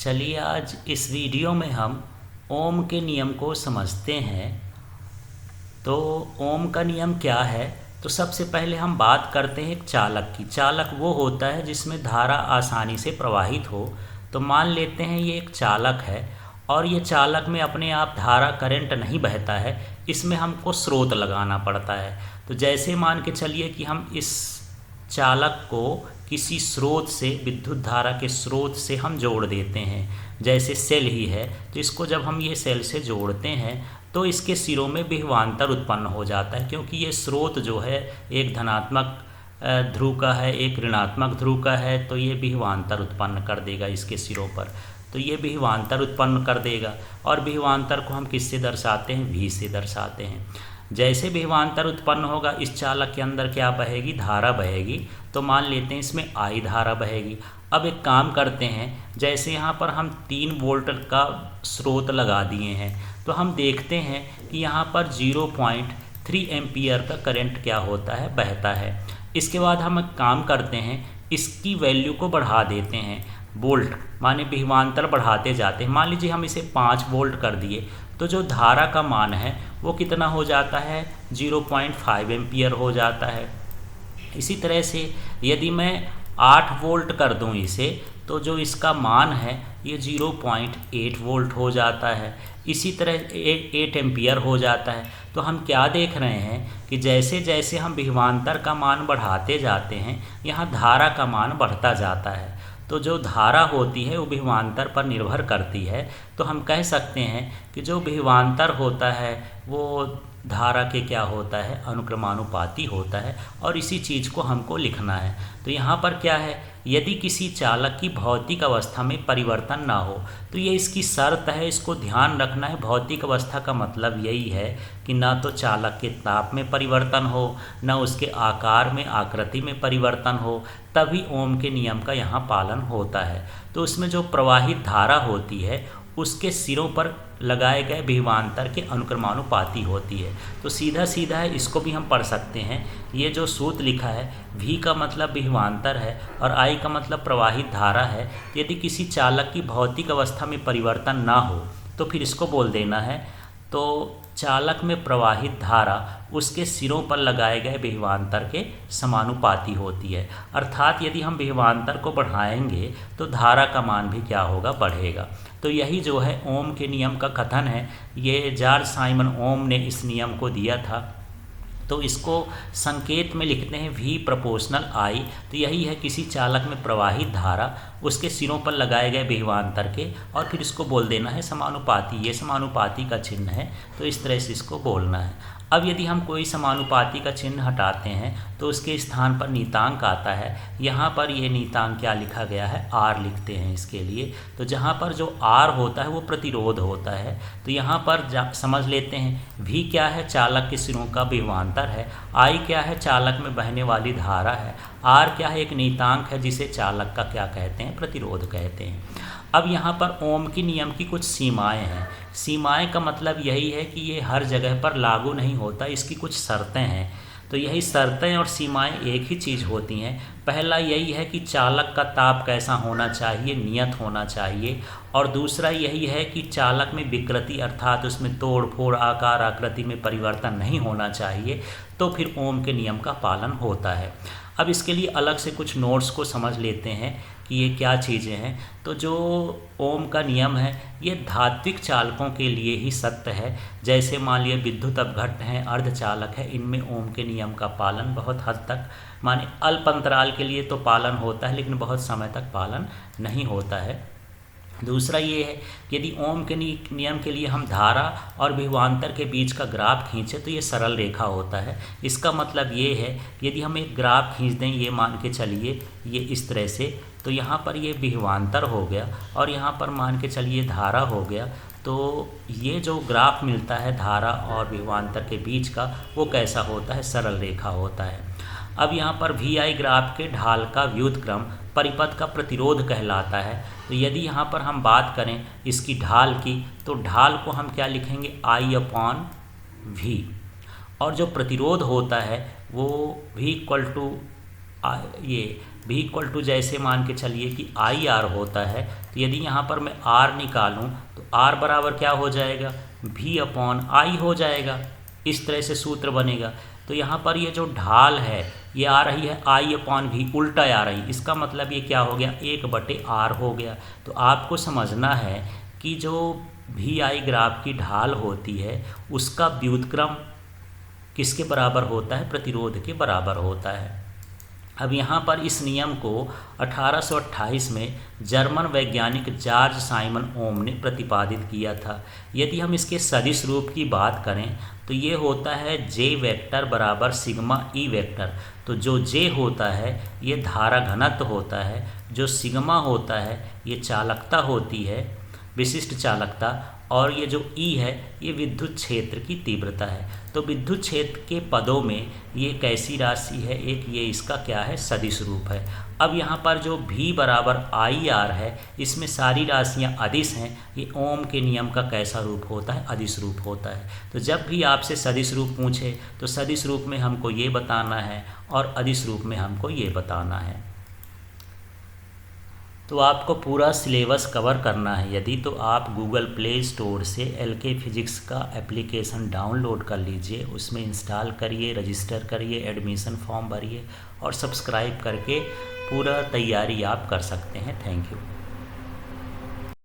चलिए आज इस वीडियो में हम ओम के नियम को समझते हैं। तो ओम का नियम क्या है? तो सबसे पहले हम बात करते हैं एक चालक की। चालक वो होता है जिसमें धारा आसानी से प्रवाहित हो। तो मान लेते हैं ये एक चालक है और ये चालक में अपने आप धारा करंट नहीं बहता है, इसमें हमको स्रोत लगाना पड़ता है। तो जैसे मान के चलिए कि हम इस चालक को किसी स्रोत से, विद्युत धारा के स्रोत से हम जोड़ देते हैं। जैसे सेल ही है तो इसको जब हम ये सेल से जोड़ते हैं तो इसके सिरों में विभवांतर उत्पन्न हो जाता है, क्योंकि ये स्रोत जो है एक धनात्मक ध्रुव का है, एक ऋणात्मक ध्रुव का है। तो ये विभवांतर उत्पन्न कर देगा इसके सिरों पर। तो ये विभवांतर उत्पन्न कर देगा और विभवांतर को हम किससे दर्शाते हैं? V से दर्शाते हैं। जैसे विभवांतर उत्पन्न होगा इस चालक के अंदर क्या बहेगी? धारा बहेगी। तो मान लेते हैं इसमें I धारा बहेगी। अब एक काम करते हैं, जैसे यहाँ पर हम 3 वोल्ट का स्रोत लगा दिए हैं तो हम देखते हैं कि यहाँ पर 0.3 एम्पियर का करंट क्या होता है? बहता है। इसके बाद हम एक काम करते हैं, इसकी वैल्यू को बढ़ा देते हैं। वोल्ट माने विभवांतर बढ़ाते जाते हैं। मान लीजिए हम इसे 5 वोल्ट कर दिए तो जो धारा का मान है वो कितना हो जाता है? 0.5 एम्पियर हो जाता है। इसी तरह से यदि मैं 8 वोल्ट कर दूं इसे तो जो इसका मान है ये 0.8 वोल्ट हो जाता है। इसी तरह 8 एम्पियर हो जाता है। तो हम क्या देख रहे हैं कि जैसे जैसे हम विभवांतर का मान बढ़ाते जाते हैं यहाँ धारा का मान बढ़ता जाता है। तो जो धारा होती है वो विभवांतर पर निर्भर करती है। तो हम कह सकते हैं कि जो विभवांतर होता है वो धारा के क्या होता है? अनुक्रमानुपाती होता है। और इसी चीज़ को हमको लिखना है। तो यहाँ पर क्या है, यदि किसी चालक की भौतिक अवस्था में परिवर्तन ना हो तो ये इसकी शर्त है, इसको ध्यान रखना है। भौतिक अवस्था का मतलब यही है कि ना तो चालक के ताप में परिवर्तन हो, ना उसके आकार में, आकृति में परिवर्तन हो, तभी ओम के नियम का यहाँ पालन होता है। तो उसमें जो प्रवाहित धारा होती है उसके सिरों पर लगाए गए विभवांतर के अनुक्रमानुपाती होती है। तो सीधा सीधा है, इसको भी हम पढ़ सकते हैं। ये जो सूत्र लिखा है, V का मतलब विभवांतर है और I का मतलब प्रवाहित धारा है। यदि किसी चालक की भौतिक अवस्था में परिवर्तन ना हो तो फिर इसको बोल देना है तो चालक में प्रवाहित धारा उसके सिरों पर लगाए गए विभवांतर के समानुपाती होती है। अर्थात यदि हम विभवांतर को बढ़ाएंगे तो धारा का मान भी क्या होगा? बढ़ेगा। तो यही जो है ओम के नियम का कथन है। ये जॉर्ज साइमन ओम ने इस नियम को दिया था। तो इसको संकेत में लिखते हैं V प्रोपोर्शनल I। तो यही है किसी चालक में प्रवाहित धारा उसके सिरों पर लगाए गए विभवांतर के, और फिर इसको बोल देना है समानुपाती। ये समानुपाती का चिन्ह है तो इस तरह से इसको बोलना है। अब यदि हम कोई समानुपाती का चिन्ह हटाते हैं तो उसके स्थान पर नीतांक आता है। यहाँ पर ये नीतांक क्या लिखा गया है? R लिखते हैं इसके लिए। तो जहाँ पर जो R होता है वो प्रतिरोध होता है। तो यहाँ पर समझ लेते हैं V क्या है? चालक के सिरों का विभवांतर है। I क्या है? चालक में बहने वाली धारा है। R क्या है? एक नीतांक है जिसे चालक का क्या कहते हैं? प्रतिरोध कहते हैं। अब यहाँ पर ओम की नियम की कुछ सीमाएं हैं। सीमाएं का मतलब यही है कि ये हर जगह पर लागू नहीं होता, इसकी कुछ शर्तें हैं। तो यही शर्तें और सीमाएं एक ही चीज़ होती हैं। पहला यही है कि चालक का ताप कैसा होना चाहिए? नियत होना चाहिए। और दूसरा यही है कि चालक में विकृति अर्थात उसमें तोड़ फोड़, आकार आकृति में परिवर्तन नहीं होना चाहिए। तो फिर ओम के नियम का पालन होता है। अब इसके लिए अलग से कुछ नोट्स को समझ लेते हैं कि ये क्या चीज़ें हैं। तो जो ओम का नियम है ये धात्विक चालकों के लिए ही सत्य है। जैसे मान लिया विद्युत अपघट्ट हैं, अर्धचालक है, इनमें ओम के नियम का पालन बहुत हद तक, माने अल्प अंतराल के लिए तो पालन होता है लेकिन बहुत समय तक पालन नहीं होता है। दूसरा ये है कि यदि ओम के नियम के लिए हम धारा और विभवांतर के बीच का ग्राफ खींचें तो ये सरल रेखा होता है। इसका मतलब ये है कि यदि हम एक ग्राफ खींच दें, ये मान के चलिए ये इस तरह से, तो यहाँ पर ये विभवांतर हो गया और यहाँ पर मान के चलिए धारा हो गया। तो ये जो ग्राफ मिलता है धारा और विभवांतर के बीच का वो कैसा होता है? सरल रेखा होता है। अब यहाँ पर VI ग्राफ के ढाल का व्युत्क्रम परिपथ का प्रतिरोध कहलाता है। तो यदि यहाँ पर हम बात करें इसकी ढाल की तो ढाल को हम क्या लिखेंगे? I/V। और जो प्रतिरोध होता है वो V = ये भी इक्वल टू जैसे मान के चलिए कि आई आर होता है, तो यदि यहाँ पर मैं आर निकालूँ तो आर बराबर क्या हो जाएगा, भी अपॉन आई हो जाएगा। इस तरह से सूत्र बनेगा। तो यहाँ पर ये जो ढाल है ये आ रही है आई अपॉन भी, उल्टा आ रही, इसका मतलब ये क्या हो गया, 1/r हो गया। तो आपको समझना है कि जो भी आई ग्राफ की ढाल होती है उसका व्युत्क्रम किसके बराबर होता है, प्रतिरोध के बराबर होता है। अब यहाँ पर इस नियम को 1828 में जर्मन वैज्ञानिक जॉर्ज साइमन ओम ने प्रतिपादित किया था। यदि हम इसके सदिश रूप की बात करें तो ये होता है जे वेक्टर बराबर सिग्मा ई वेक्टर। तो जो जे होता है ये धारा घनत्व होता है, जो सिग्मा होता है ये चालकता होती है, विशिष्ट चालकता, और ये जो ई है ये विद्युत क्षेत्र की तीव्रता है। तो विद्युत क्षेत्र के पदों में ये कैसी राशि है, एक ये इसका क्या है, सदिश रूप है। अब यहाँ पर जो भी बराबर आई आर है इसमें सारी राशियाँ अदिश हैं। ये ओम के नियम का कैसा रूप होता है, अदिश रूप होता है। तो जब भी आपसे सदिश रूप पूछे तो सदिश रूप में हमको ये बताना है और अदिश रूप में हमको ये बताना है। तो आपको पूरा सिलेबस कवर करना है यदि, तो आप गूगल प्ले स्टोर से एलके फिजिक्स का एप्लीकेशन डाउनलोड कर लीजिए, उसमें इंस्टॉल करिए, रजिस्टर करिए, एडमिशन फॉर्म भरिए और सब्सक्राइब करके पूरा तैयारी आप कर सकते हैं। Thank you.